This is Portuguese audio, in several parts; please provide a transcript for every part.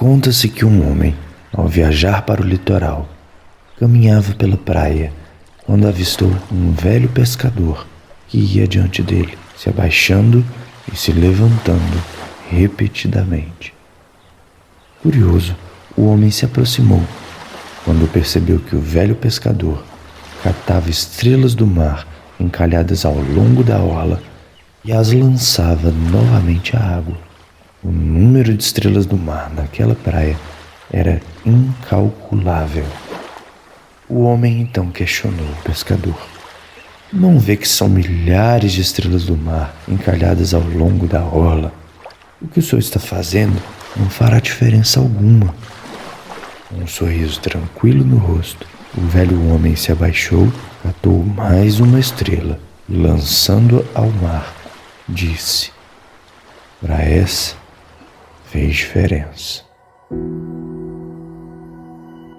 Conta-se que um homem, ao viajar para o litoral, caminhava pela praia quando avistou um velho pescador que ia diante dele, se abaixando e se levantando repetidamente. Curioso, o homem se aproximou quando percebeu que o velho pescador catava estrelas do mar encalhadas ao longo da orla e as lançava novamente à água. O número de estrelas do mar naquela praia era incalculável. O homem então questionou o pescador: "Não vê que são milhares de estrelas do mar encalhadas ao longo da orla? O que o senhor está fazendo não fará diferença alguma." Com um sorriso tranquilo no rosto, o velho homem se abaixou, catou mais uma estrela e, lançando-a ao mar, disse: "Para essa fez diferença."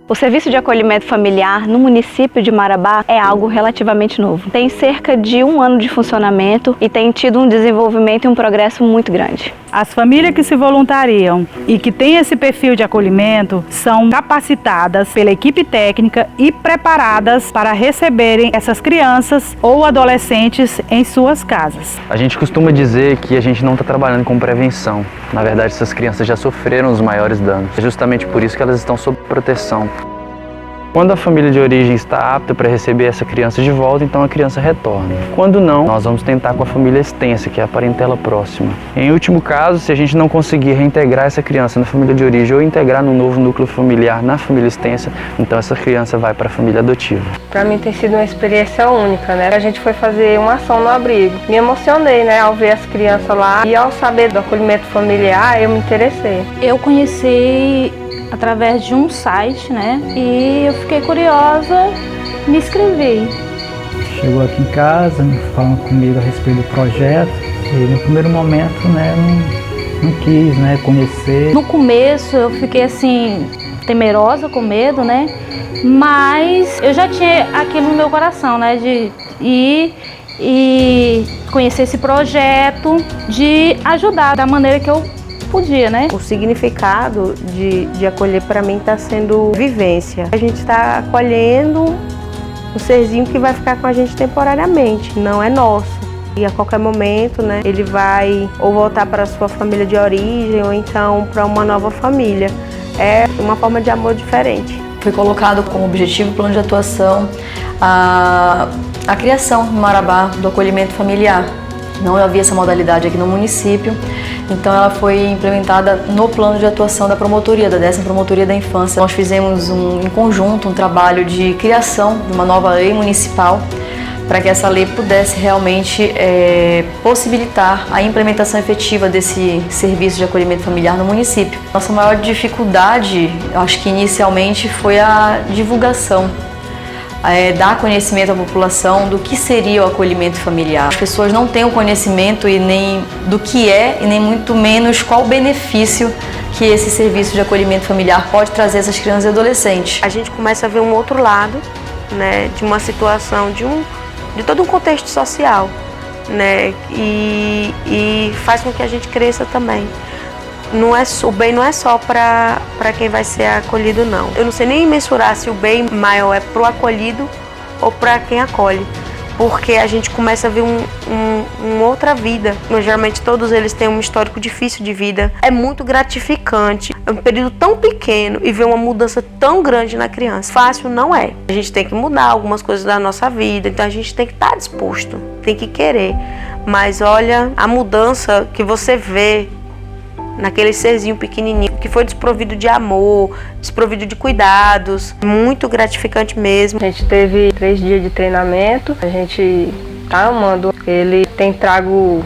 O serviço de acolhimento familiar no município de Marabá é algo relativamente novo. Tem cerca de 1 ano de funcionamento e tem tido um desenvolvimento e um progresso muito grande. As famílias que se voluntariam e que têm esse perfil de acolhimento são capacitadas pela equipe técnica e preparadas para receberem essas crianças ou adolescentes em suas casas. A gente costuma dizer que a gente não está trabalhando com prevenção. Na verdade, essas crianças já sofreram os maiores danos. É justamente por isso que elas estão sob proteção. Quando a família de origem está apta para receber essa criança de volta, então a criança retorna. Quando não, nós vamos tentar com a família extensa, que é a parentela próxima. Em último caso, se a gente não conseguir reintegrar essa criança na família de origem ou integrar no novo núcleo familiar na família extensa, então essa criança vai para a família adotiva. Para mim tem sido uma experiência única, né? A gente foi fazer uma ação no abrigo. Me emocionei, né, ao ver as crianças lá e ao saber do acolhimento familiar, eu me interessei. Eu conheci através de um site, né? E eu fiquei curiosa, me inscrevi. Chegou aqui em casa, falando comigo a respeito do projeto e no primeiro momento, né, não quis, né, conhecer. No começo eu fiquei assim, temerosa, com medo, né? Mas eu já tinha aquilo no meu coração, né, de ir e conhecer esse projeto, de ajudar da maneira que eu podia, né? O significado de acolher para mim está sendo vivência. A gente está acolhendo um serzinho que vai ficar com a gente temporariamente, não é nosso. E a qualquer momento, né, ele vai ou voltar para a sua família de origem ou então para uma nova família. É uma forma de amor diferente. Foi colocado como objetivo plano de atuação a criação no Marabá do acolhimento familiar. Não havia essa modalidade aqui no município, então ela foi implementada no plano de atuação da promotoria, da 10ª Promotoria da Infância. Nós fizemos em conjunto um trabalho de criação de uma nova lei municipal para que essa lei pudesse realmente possibilitar a implementação efetiva desse serviço de acolhimento familiar no município. Nossa maior dificuldade, acho que inicialmente, foi a divulgação. Dar conhecimento à população do que seria o acolhimento familiar. As pessoas não têm o conhecimento e nem do que é e nem muito menos qual o benefício que esse serviço de acolhimento familiar pode trazer a essas crianças e adolescentes. A gente começa a ver um outro lado, né, de uma situação, de todo um contexto social, né, e faz com que a gente cresça também. O bem não é só para quem vai ser acolhido, não. Eu não sei nem mensurar se o bem maior é para o acolhido ou para quem acolhe, porque a gente começa a ver uma outra vida. Geralmente todos eles têm um histórico difícil de vida. É muito gratificante. É um período tão pequeno e ver uma mudança tão grande na criança. Fácil não é. A gente tem que mudar algumas coisas da nossa vida, então a gente tem que estar disposto, tem que querer. Mas olha, a mudança que você vê naquele serzinho pequenininho que foi desprovido de amor, desprovido de cuidados, muito gratificante mesmo. A gente teve 3 dias de treinamento, a gente tá amando, ele tem trago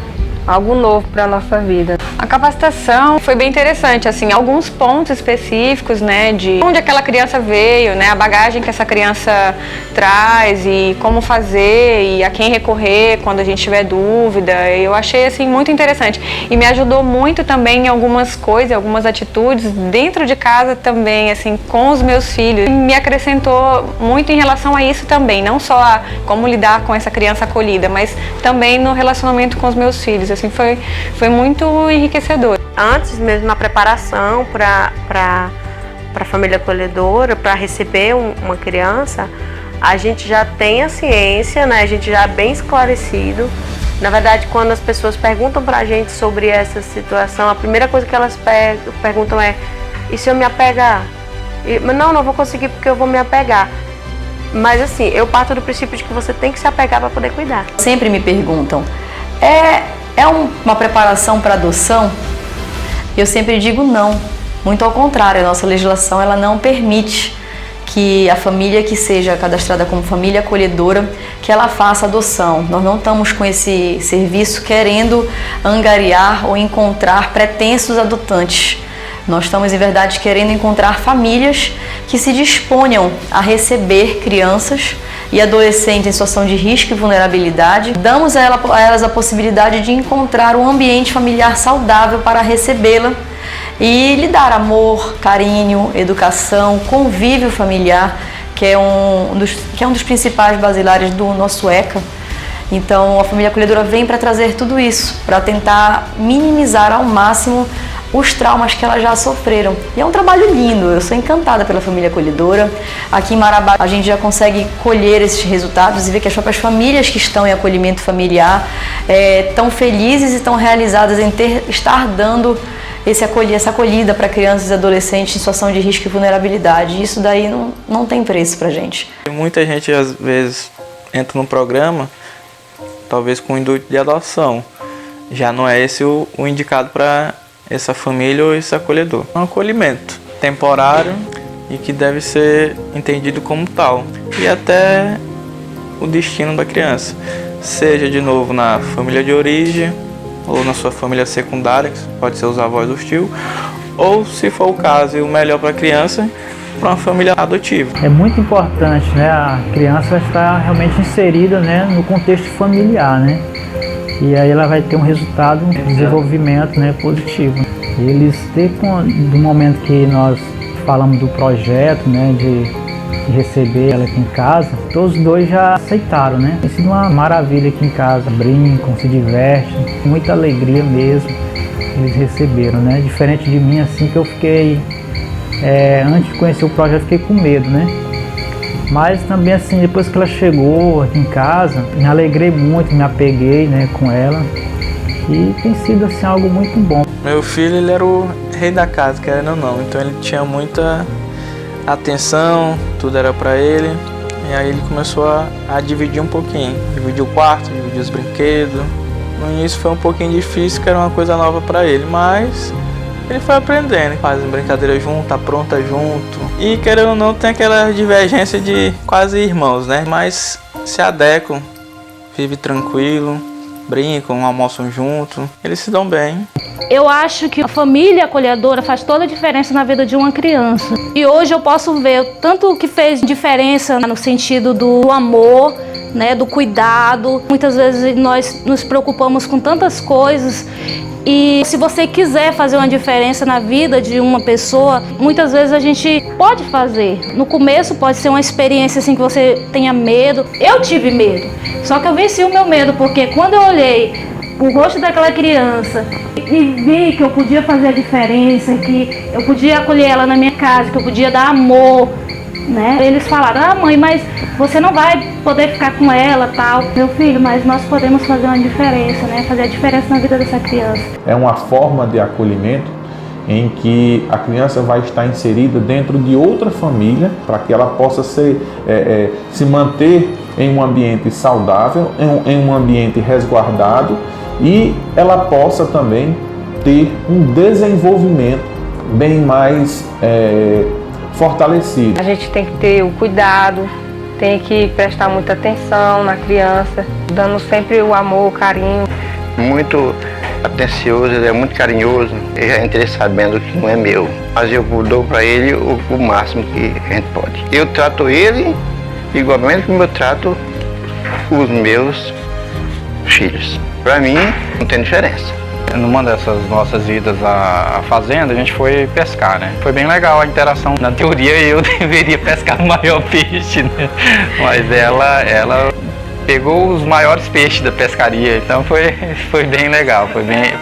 algo novo para a nossa vida. A capacitação foi bem interessante, assim, alguns pontos específicos, né, de onde aquela criança veio, né, a bagagem que essa criança traz e como fazer e a quem recorrer quando a gente tiver dúvida. Eu achei, assim, muito interessante e me ajudou muito também em algumas coisas, algumas atitudes dentro de casa também, assim, com os meus filhos. Me acrescentou muito em relação a isso também, não só a como lidar com essa criança acolhida, mas também no relacionamento com os meus filhos. Assim, foi muito enriquecedor. antes mesmo na preparação para a família acolhedora, para receber uma criança, a gente já tem a ciência, né? A gente já é bem esclarecido. Na verdade, quando as pessoas perguntam para a gente sobre essa situação, a primeira coisa que elas perguntam é: e se eu me apegar? Mas não vou conseguir porque eu vou me apegar. Mas assim, eu parto do princípio de que você tem que se apegar para poder cuidar. Sempre me perguntam, uma preparação para adoção? Eu sempre digo não. Muito ao contrário, a nossa legislação ela não permite que a família que seja cadastrada como família acolhedora, que ela faça adoção. Nós não estamos com esse serviço querendo angariar ou encontrar pretensos adotantes. Nós estamos, em verdade, querendo encontrar famílias que se disponham a receber crianças e adolescentes em situação de risco e vulnerabilidade. Damos a elas a possibilidade de encontrar um ambiente familiar saudável para recebê-la e lhe dar amor, carinho, educação, convívio familiar, que é um dos principais basilares do nosso ECA. Então, a família acolhedora vem para trazer tudo isso, para tentar minimizar ao máximo os traumas que elas já sofreram. E é um trabalho lindo, eu sou encantada pela família acolhedora. Aqui em Marabá a gente já consegue colher esses resultados e ver que as próprias famílias que estão em acolhimento familiar estão felizes e estão realizadas em estar dando essa acolhida para crianças e adolescentes em situação de risco e vulnerabilidade. Isso daí não tem preço pra gente. Muita gente às vezes entra no programa, talvez com o intuito de adoção. Já não é esse o indicado para essa família ou esse acolhedor. É um acolhimento temporário e que deve ser entendido como tal. E até o destino da criança. Seja de novo na família de origem ou na sua família secundária, que pode ser os avós ou tio, ou, se for o caso e o melhor para a criança, para uma família adotiva. É muito importante, né, a criança estar realmente inserida, né, no contexto familiar, né? E aí ela vai ter um resultado, um desenvolvimento, né, positivo. Eles, do momento que nós falamos do projeto, né, de receber ela aqui em casa, todos os dois já aceitaram, né? Tem sido uma maravilha aqui em casa, brincam, se divertem, com muita alegria mesmo, eles receberam, né? Diferente de mim, assim, que eu fiquei, antes de conhecer o projeto, fiquei com medo, né? Mas também, assim, depois que ela chegou aqui em casa, me alegrei muito, me apeguei, né, com ela. E tem sido, assim, algo muito bom. Meu filho, ele era o rei da casa, querendo ou não. Então ele tinha muita atenção, tudo era pra ele. E aí ele começou a dividir um pouquinho. Dividir o quarto, dividir os brinquedos. No início foi um pouquinho difícil, que era uma coisa nova pra ele, mas ele foi aprendendo, fazem brincadeira junto, apronta junto. E querendo ou não, tem aquela divergência de quase irmãos, né? Mas se adequam, vivem tranquilo, brincam, almoçam junto, eles se dão bem. Eu acho que a família acolhedora faz toda a diferença na vida de uma criança. E hoje eu posso ver o tanto que fez diferença no sentido do amor, né, do cuidado. Muitas vezes nós nos preocupamos com tantas coisas. E se você quiser fazer uma diferença na vida de uma pessoa, muitas vezes a gente pode fazer. No começo pode ser uma experiência assim que você tenha medo. Eu tive medo, só que eu venci o meu medo, porque quando eu olhei o rosto daquela criança e vi que eu podia fazer a diferença, que eu podia acolher ela na minha casa, que eu podia dar amor, né? Eles falaram: mãe, mas você não vai poder ficar com ela, tal. Meu filho, mas nós podemos fazer uma diferença, né? Fazer a diferença na vida dessa criança. É uma forma de acolhimento em que a criança vai estar inserida dentro de outra família para que ela possa se manter em um ambiente saudável, em um ambiente resguardado, e ela possa também ter um desenvolvimento bem mais fortalecido. A gente tem que ter o cuidado, tem que prestar muita atenção na criança, dando sempre o amor, o carinho. Muito atencioso, ele é muito carinhoso, eu já entrei sabendo que não é meu, mas eu dou para ele o máximo que a gente pode. Eu trato ele igualmente como eu trato os meus filhos. Para mim, não tem diferença. Numa dessas nossas idas à fazenda, a gente foi pescar, né? Foi bem legal a interação. Na teoria, eu deveria pescar o maior peixe, né? Mas ela pegou os maiores peixes da pescaria, então foi bem legal,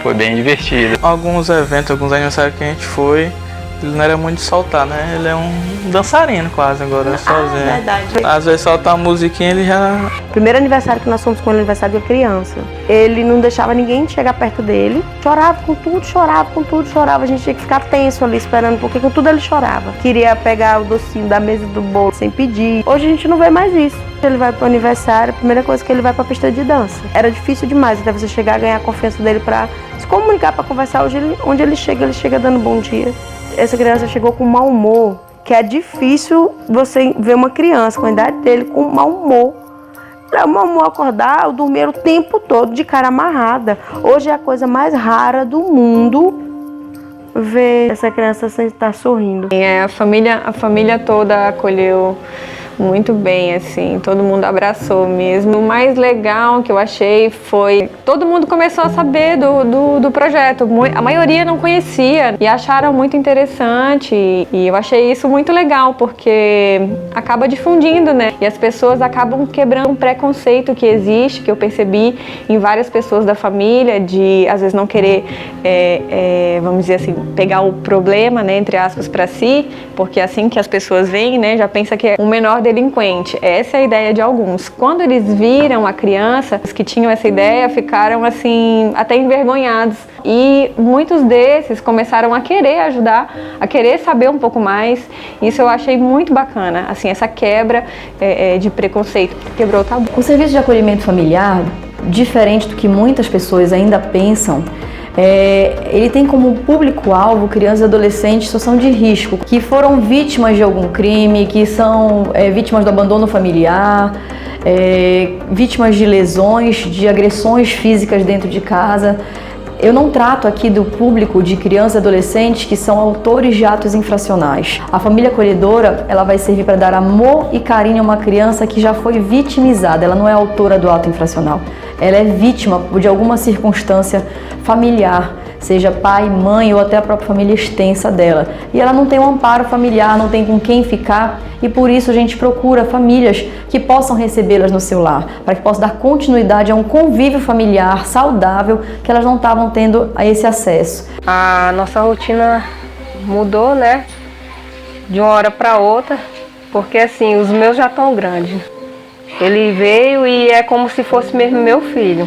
foi bem divertido. Alguns eventos, alguns aniversários que a gente foi, ele não era muito de soltar, né? Ele é um dançarino quase agora, sozinho. Verdade. Às vezes soltar a musiquinha, ele já... Primeiro aniversário que nós fomos com ele, aniversário de criança, ele não deixava ninguém chegar perto dele, chorava com tudo, chorava. A gente tinha que ficar tenso ali esperando, porque com tudo ele chorava. Queria pegar o docinho da mesa do bolo sem pedir. Hoje a gente não vê mais isso. Ele vai pro aniversário, a primeira coisa que ele vai pra pista de dança. Era difícil demais até você chegar a ganhar a confiança dele pra se comunicar, pra conversar. Hoje, onde ele chega dando bom dia. Essa criança chegou com mau humor, que é difícil você ver uma criança com a idade dele com mau humor. O mau humor acordar, dormir o tempo todo de cara amarrada. Hoje é a coisa mais rara do mundo ver essa criança sem estar sorrindo. A família toda acolheu muito bem, assim, todo mundo abraçou mesmo. O mais legal que eu achei foi todo mundo começou a saber do projeto. A maioria não conhecia e acharam muito interessante, e eu achei isso muito legal, porque acaba difundindo, né? E as pessoas acabam quebrando um preconceito que existe, que eu percebi em várias pessoas da família, de às vezes não querer, vamos dizer assim, pegar o problema, né, entre aspas, para si, porque assim que as pessoas veem, né, já pensa que é um menor delinquente. Essa é a ideia de alguns. Quando eles viram a criança, os que tinham essa ideia ficaram assim até envergonhados, e muitos desses começaram a querer ajudar, a querer saber um pouco mais. Isso eu achei muito bacana, assim, essa quebra de preconceito, quebrou o tabu. O serviço de acolhimento familiar, diferente do que muitas pessoas ainda pensam, ele tem como público-alvo crianças e adolescentes em situação de risco, que foram vítimas de algum crime, que são vítimas do abandono familiar, vítimas de lesões, de agressões físicas dentro de casa. Eu não trato aqui do público de crianças e adolescentes que são autores de atos infracionais. A família acolhedora, ela vai servir para dar amor e carinho a uma criança que já foi vitimizada. Ela não é autora do ato infracional. Ela é vítima de alguma circunstância familiar, seja pai, mãe ou até a própria família extensa dela. E ela não tem um amparo familiar, não tem com quem ficar, e por isso a gente procura famílias que possam recebê-las no seu lar, para que possa dar continuidade a um convívio familiar saudável que elas não estavam tendo a esse acesso. A nossa rotina mudou, né, de uma hora para outra, porque assim, os meus já estão grandes. Ele veio e é como se fosse mesmo meu filho,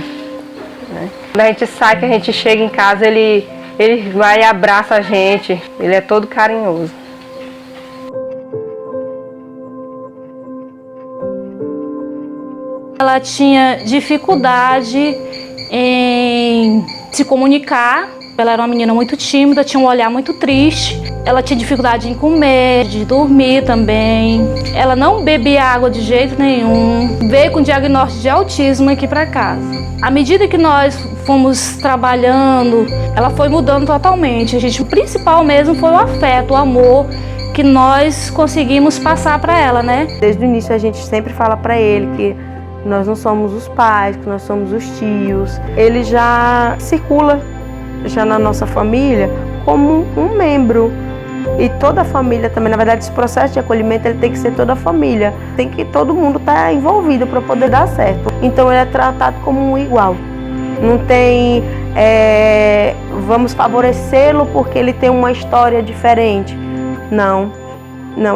né? Quando a gente sai, que a gente chega em casa, ele vai e abraça a gente, ele é todo carinhoso. Ela tinha dificuldade em se comunicar, ela era uma menina muito tímida, tinha um olhar muito triste. Ela tinha dificuldade em comer, de dormir também. Ela não bebia água de jeito nenhum. Veio com diagnóstico de autismo aqui para casa. À medida que nós fomos trabalhando, ela foi mudando totalmente. O principal mesmo foi o afeto, o amor que nós conseguimos passar para ela, né? Desde o início a gente sempre fala para ele que nós não somos os pais, que nós somos os tios. Ele já circula já na nossa família como um membro. E toda a família também, na verdade, esse processo de acolhimento ele tem que ser toda a família. Tem que todo mundo estar envolvido para poder dar certo. Então ele é tratado como um igual. Não tem, vamos favorecê-lo porque ele tem uma história diferente. Não,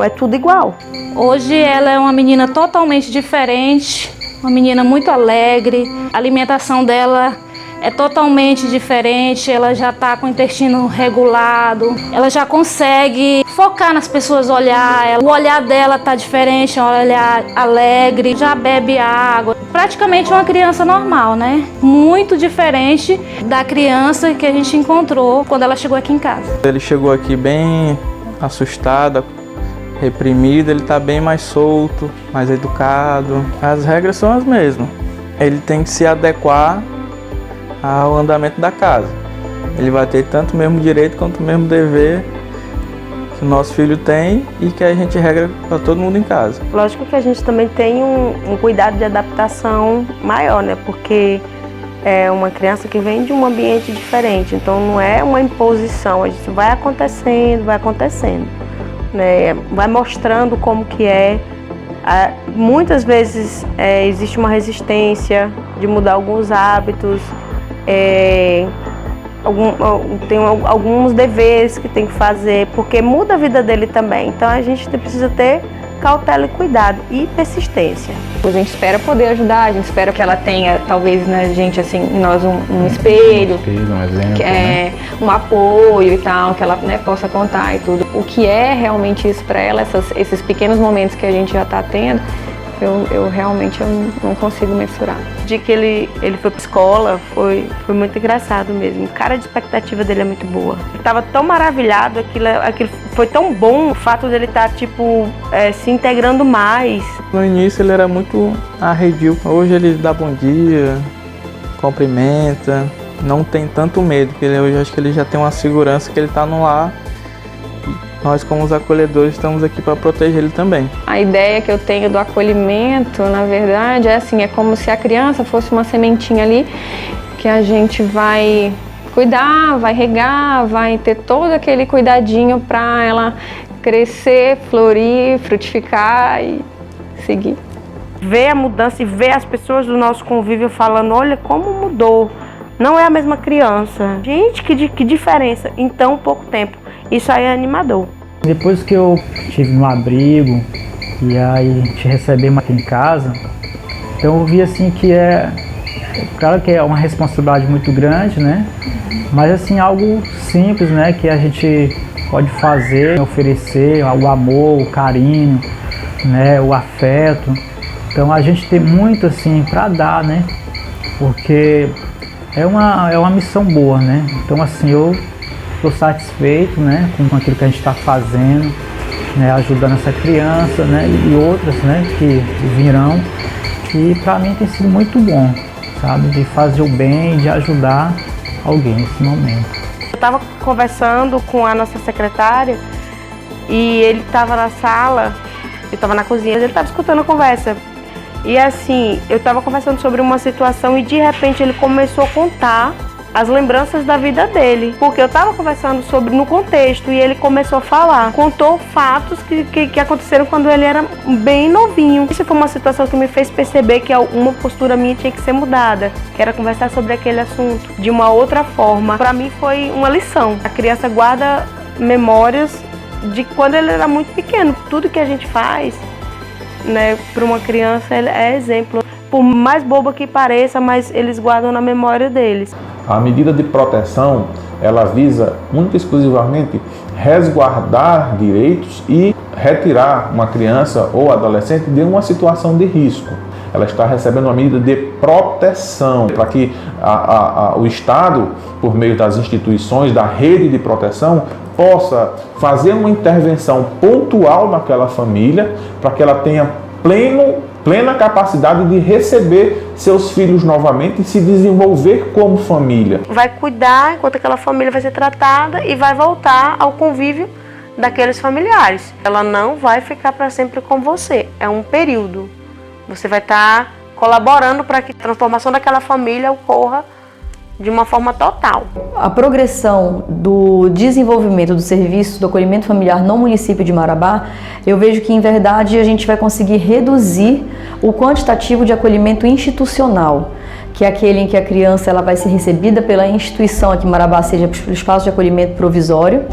é tudo igual. Hoje ela é uma menina totalmente diferente, uma menina muito alegre. A alimentação dela é totalmente diferente, ela já está com o intestino regulado, ela já consegue focar nas pessoas, olhar, o olhar dela está diferente, é um olhar alegre, já bebe água. Praticamente uma criança normal, né? Muito diferente da criança que a gente encontrou quando ela chegou aqui em casa. Ele chegou aqui bem assustado, reprimido, ele está bem mais solto, mais educado. As regras são as mesmas. Ele tem que se adequar ao andamento da casa. Ele vai ter tanto o mesmo direito quanto o mesmo dever que o nosso filho tem e que a gente regra para todo mundo em casa. Lógico que a gente também tem um cuidado de adaptação maior, né? Porque é uma criança que vem de um ambiente diferente, então não é uma imposição, a gente vai acontecendo, né? Vai mostrando como que é Muitas vezes existe uma resistência de mudar alguns hábitos, tem alguns deveres que tem que fazer, porque muda a vida dele também. Então a gente precisa ter cautela e cuidado e persistência. A gente espera poder ajudar, a gente espera que ela tenha, talvez, na gente, assim, em nós um espelho, um exemplo, que né? Um apoio e tal, que ela, né, possa contar e tudo. O que é realmente isso para ela, esses pequenos momentos que a gente já está tendo, eu realmente não consigo mensurar. O dia que ele foi para escola foi muito engraçado mesmo. A cara de expectativa dele é muito boa. Ele estava tão maravilhado, aquilo foi tão bom, o fato dele estar se integrando mais. No início ele era muito arredio. Hoje ele dá bom dia, cumprimenta, não tem tanto medo, porque hoje acho que ele já tem uma segurança que ele está no lar. Nós, como os acolhedores, estamos aqui para proteger ele também. A ideia que eu tenho do acolhimento, na verdade, é como se a criança fosse uma sementinha ali que a gente vai cuidar, vai regar, vai ter todo aquele cuidadinho para ela crescer, florir, frutificar e seguir. Ver a mudança e ver as pessoas do nosso convívio falando, olha como mudou, não é a mesma criança. Gente, que diferença em tão pouco tempo. Isso aí é animador. Depois que eu estive no abrigo e aí te recebemos aqui em casa, então eu vi assim que claro que é uma responsabilidade muito grande, né? Mas assim, algo simples, né? Que a gente pode fazer, oferecer o amor, o carinho, né? O afeto. Então a gente tem muito assim para dar, né? Porque é uma missão boa, né? Então assim, eu estou satisfeito, né, com aquilo que a gente está fazendo, né, ajudando essa criança, né, e outras, né, que virão. E para mim tem sido muito bom, sabe, de fazer o bem, de ajudar alguém nesse momento. Eu estava conversando com a nossa secretária e ele estava na sala, eu estava na cozinha, ele estava escutando a conversa. E assim, eu estava conversando sobre uma situação e de repente ele começou a contar as lembranças da vida dele, porque eu estava conversando no contexto e ele começou a falar, contou fatos que aconteceram quando ele era bem novinho. Isso foi uma situação que me fez perceber que uma postura minha tinha que ser mudada, que era conversar sobre aquele assunto de uma outra forma. Para mim foi uma lição. A criança guarda memórias de quando ele era muito pequeno. Tudo que a gente faz, né, para uma criança é exemplo. Por mais boba que pareça, mas eles guardam na memória deles. A medida de proteção, ela visa única e exclusivamente resguardar direitos e retirar uma criança ou adolescente de uma situação de risco. Ela está recebendo uma medida de proteção para que o Estado, por meio das instituições, da rede de proteção, possa fazer uma intervenção pontual naquela família para que ela tenha plena capacidade de receber seus filhos novamente e se desenvolver como família. Vai cuidar enquanto aquela família vai ser tratada e vai voltar ao convívio daqueles familiares. Ela não vai ficar para sempre com você, é um período. Você vai estar colaborando para que a transformação daquela família ocorra de uma forma total. A progressão do desenvolvimento do serviço do acolhimento familiar no município de Marabá, eu vejo que, em verdade, a gente vai conseguir reduzir o quantitativo de acolhimento institucional, que é aquele em que a criança ela vai ser recebida pela instituição aqui em Marabá, seja pelo espaço de acolhimento provisório,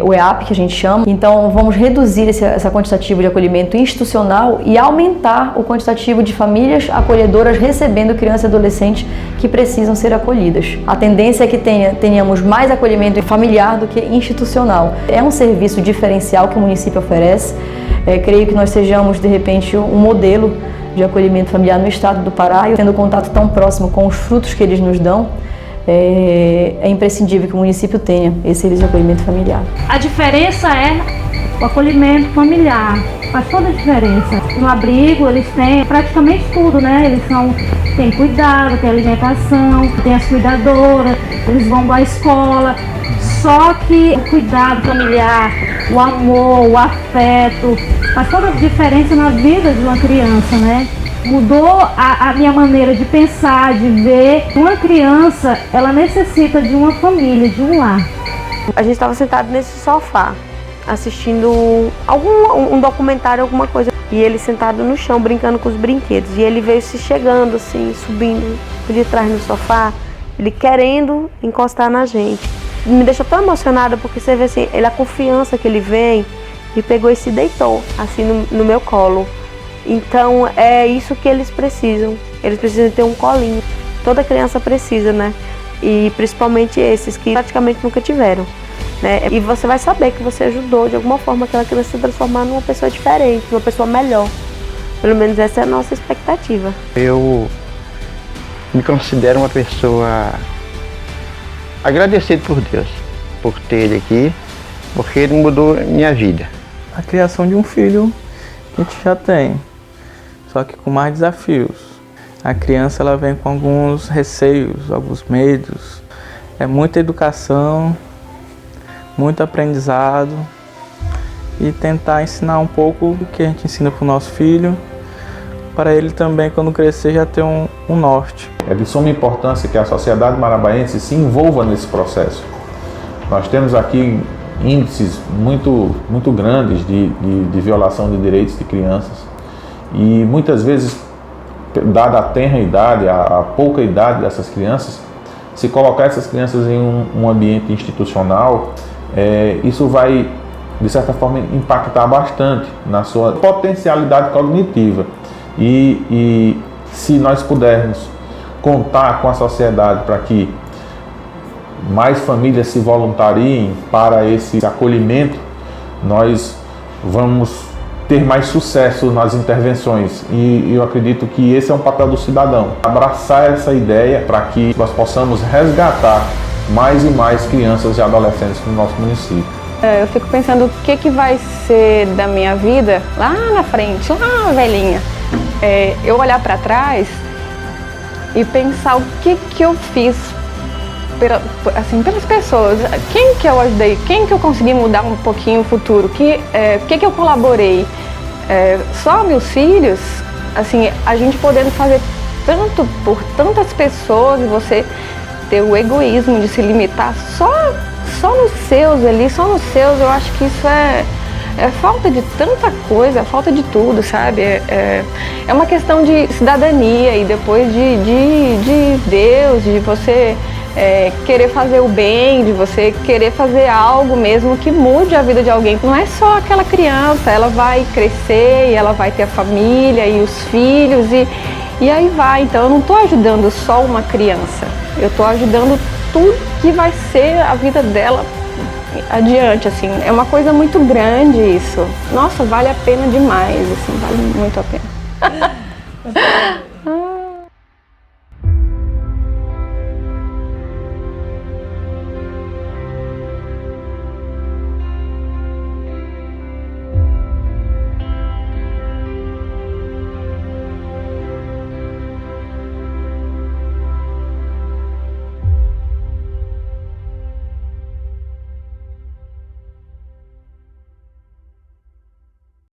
o EAP, que a gente chama. Então vamos reduzir essa quantitativo de acolhimento institucional e aumentar o quantitativo de famílias acolhedoras recebendo crianças e adolescentes que precisam ser acolhidas. A tendência é que tenhamos mais acolhimento familiar do que institucional. É um serviço diferencial que o município oferece. Creio que nós sejamos, de repente, um modelo de acolhimento familiar no estado do Pará, e tendo contato tão próximo com os frutos que eles nos dão, é imprescindível que o município tenha esse serviço de acolhimento familiar. A diferença é o acolhimento familiar, faz toda a diferença. No abrigo eles têm praticamente tudo, né? Eles têm cuidado, têm alimentação, têm as cuidadoras, eles vão à escola. Só que o cuidado familiar, o amor, o afeto, faz toda a diferença na vida de uma criança, né? Mudou a minha maneira de pensar, de ver. Uma criança, ela necessita de uma família, de um lar. A gente estava sentado nesse sofá, assistindo um documentário, alguma coisa. e ele sentado no chão brincando com os brinquedos. E ele veio se chegando assim, subindo por detrás no sofá, ele querendo encostar na gente. Me deixou tão emocionada porque você vê assim, a confiança que ele vem, e pegou e se deitou assim no meu colo. Então é isso que eles precisam ter um colinho. Toda criança precisa, né? E principalmente esses que praticamente nunca tiveram, né? E você vai saber que você ajudou de alguma forma aquela criança se transformar numa pessoa diferente, uma pessoa melhor. Pelo menos essa é a nossa expectativa. Eu me considero uma pessoa agradecida por Deus, por ter ele aqui, porque ele mudou minha vida. A criação de um filho a gente já tem, só que com mais desafios. A criança ela vem com alguns receios, alguns medos. É muita educação, muito aprendizado e tentar ensinar um pouco do que a gente ensina para o nosso filho, para ele também, quando crescer, já ter um norte. É de suma importância que a sociedade marabaense se envolva nesse processo. Nós temos aqui índices muito grandes de violação de direitos de crianças e muitas vezes, dada a tenra idade, a pouca idade dessas crianças, se colocar essas crianças em um ambiente institucional, isso vai, de certa forma, impactar bastante na sua potencialidade cognitiva. E se nós pudermos contar com a sociedade para que mais famílias se voluntariem para esse acolhimento, nós vamos ter mais sucesso nas intervenções. E eu acredito que esse é um papel do cidadão, abraçar essa ideia para que nós possamos resgatar mais e mais crianças e adolescentes no nosso município. Eu fico pensando o que vai ser da minha vida lá na frente, lá velhinha. Eu olhar para trás e pensar o que eu fiz pelas pessoas, quem que eu ajudei, quem que eu consegui mudar um pouquinho o futuro, que eu colaborei. Só meus filhos, assim, a gente podendo fazer tanto por tantas pessoas e você ter o egoísmo de se limitar só nos seus ali, só nos seus, eu acho que isso é falta de tanta coisa, é falta de tudo, sabe? É uma questão de cidadania e depois de Deus, de você querer fazer o bem, de você querer fazer algo mesmo que mude a vida de alguém. Não é só aquela criança, ela vai crescer e ela vai ter a família e os filhos e aí vai. Então eu não estou ajudando só uma criança, eu estou ajudando tudo que vai ser a vida dela adiante, assim. É uma coisa muito grande isso. Nossa, vale a pena demais, assim, vale muito a pena.